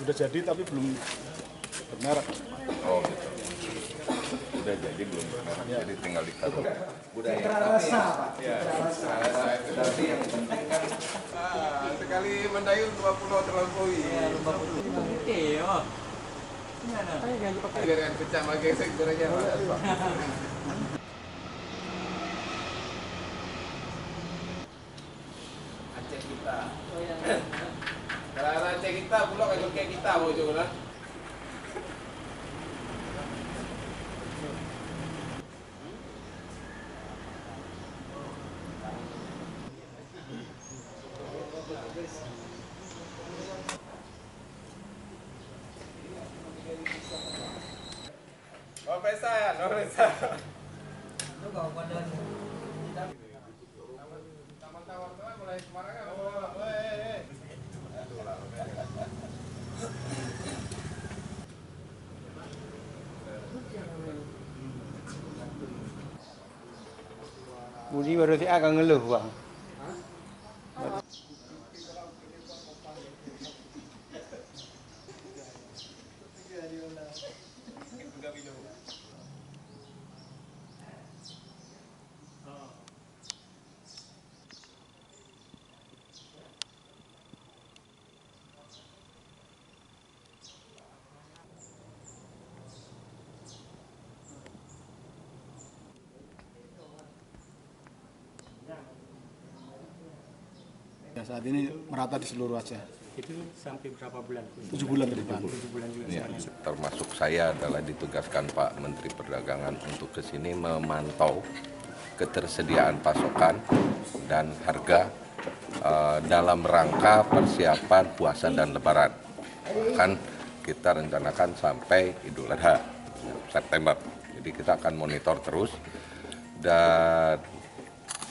sudah jadi tapi belum bermerek. Oh gitu. Sudah jadi belum bermerek, ya. Jadi tinggal ditaruh. Budaya. Citra rasa, Pak. Ya, rasa itu tadi yang penting kan. Sekali mendayung 20 terlampaui. Ya, 50. Iya. Gimana? Biar yang pecah lagi sektornya. Aceh kita. Kalau Aceh kita, pulau kayak kita mau coba. Oh pesa ya, no pesa. Itu kalau pada Taman-taman mulai Semarang kan. Budi baru sih agak ngeluh bang. Ya, saat ini merata di seluruh Aceh. Itu sampai berapa bulan? 7 bulan ke depan. 7 bulan juga. Ya, termasuk saya adalah ditugaskan Pak Menteri Perdagangan untuk ke sini memantau ketersediaan pasokan dan harga dalam rangka persiapan puasa dan lebaran. Kan kita rencanakan sampai Idul Adha September. Jadi kita akan monitor terus dan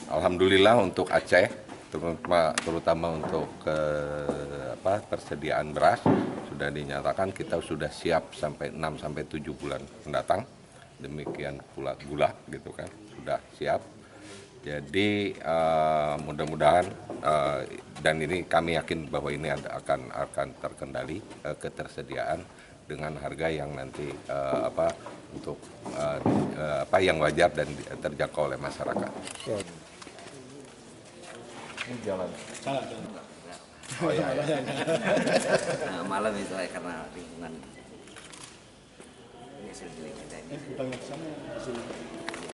alhamdulillah untuk Aceh terutama untuk persediaan beras sudah dinyatakan kita sudah siap sampai 6-7 bulan mendatang. Demikian pula gula gitu kan sudah siap. Jadi mudah-mudahan dan ini kami yakin bahwa ini akan terkendali ketersediaan dengan harga yang nanti untuk yang wajar dan terjangkau oleh masyarakat. Ini jalan. Oh iya. nah, malam itu karena lingkungan ini sudah kita ini. Banyak sana.